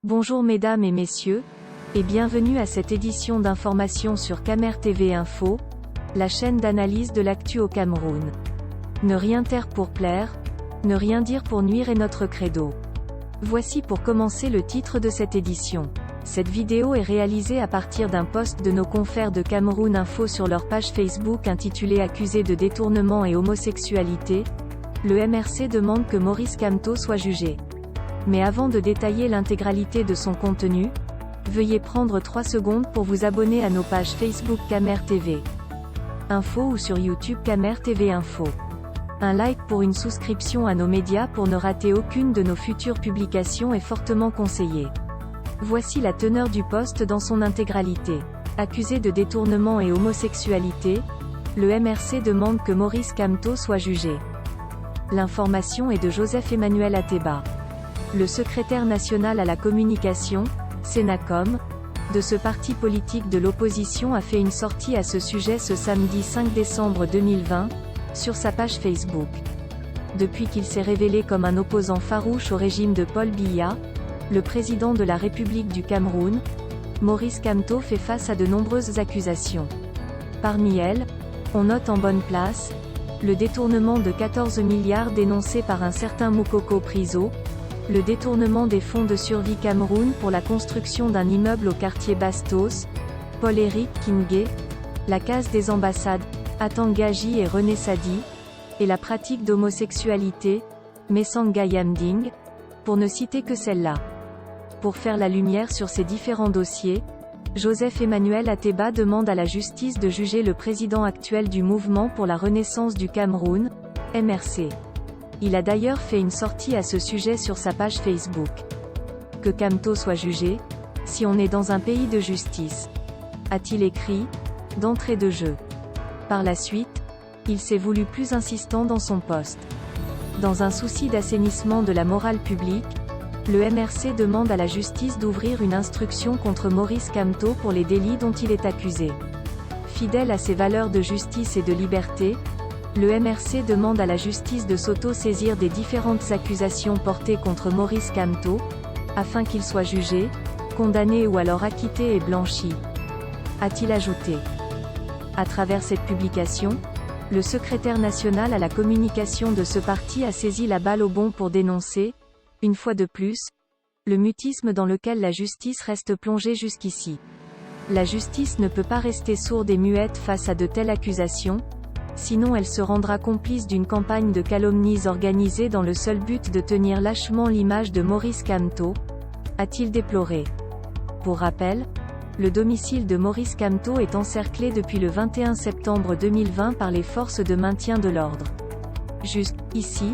Bonjour mesdames et messieurs, et bienvenue à cette édition d'information sur Camer TV Info, la chaîne d'analyse de l'actu au Cameroun. Ne rien taire pour plaire, ne rien dire pour nuire est notre credo. Voici pour commencer le titre de cette édition. Cette vidéo est réalisée à partir d'un post de nos confrères de Cameroun Info sur leur page Facebook intitulée Accusé de détournement et homosexualité. Le MRC demande que Maurice Kamto soit jugé. Mais avant de détailler l'intégralité de son contenu, veuillez prendre 3 secondes pour vous abonner à nos pages Facebook Camer TV Info ou sur YouTube Camer TV Info. Un like pour une souscription à nos médias pour ne rater aucune de nos futures publications est fortement conseillé. Voici la teneur du post dans son intégralité. Accusé de détournement et homosexualité, le MRC demande que Maurice Kamto soit jugé. L'information est de Joseph-Emmanuel Ateba, le secrétaire national à la communication, Sénacom, de ce parti politique de l'opposition a fait une sortie à ce sujet ce samedi 5 décembre 2020, sur sa page Facebook. Depuis qu'il s'est révélé comme un opposant farouche au régime de Paul Biya, le président de la République du Cameroun, Maurice Kamto fait face à de nombreuses accusations. Parmi elles, on note en bonne place le détournement de 14 milliards dénoncé par un certain Moukoko Priso, le détournement des fonds de survie Cameroun pour la construction d'un immeuble au quartier Bastos, Paul-Éric Kingé, la case des ambassades, Atangaji et René Sadi, et la pratique d'homosexualité, Messanga Yamding, pour ne citer que celle-là. Pour faire la lumière sur ces différents dossiers, Joseph-Emmanuel Ateba demande à la justice de juger le président actuel du Mouvement pour la Renaissance du Cameroun, MRC. Il a d'ailleurs fait une sortie à ce sujet sur sa page Facebook. Que Kamto soit jugé, si on est dans un pays de justice, a-t-il écrit, d'entrée de jeu. Par la suite, il s'est voulu plus insistant dans son post. Dans un souci d'assainissement de la morale publique, le MRC demande à la justice d'ouvrir une instruction contre Maurice Kamto pour les délits dont il est accusé. Fidèle à ses valeurs de justice et de liberté, le MRC demande à la justice de s'auto-saisir des différentes accusations portées contre Maurice Kamto, afin qu'il soit jugé, condamné ou alors acquitté et blanchi, a-t-il ajouté. À travers cette publication, le secrétaire national à la communication de ce parti a saisi la balle au bond pour dénoncer, une fois de plus, le mutisme dans lequel la justice reste plongée jusqu'ici. La justice ne peut pas rester sourde et muette face à de telles accusations, sinon elle se rendra complice d'une campagne de calomnies organisée dans le seul but de tenir lâchement l'image de Maurice Kamto, a-t-il déploré. Pour rappel, le domicile de Maurice Kamto est encerclé depuis le 21 septembre 2020 par les forces de maintien de l'ordre. Jusqu'ici,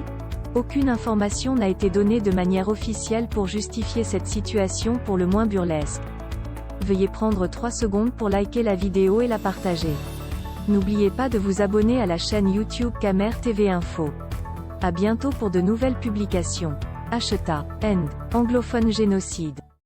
aucune information n'a été donnée de manière officielle pour justifier cette situation pour le moins burlesque. Veuillez prendre 3 secondes pour liker la vidéo et la partager. N'oubliez pas de vous abonner à la chaîne YouTube Camer TV Info. À bientôt pour de nouvelles publications. End. Anglophone génocide.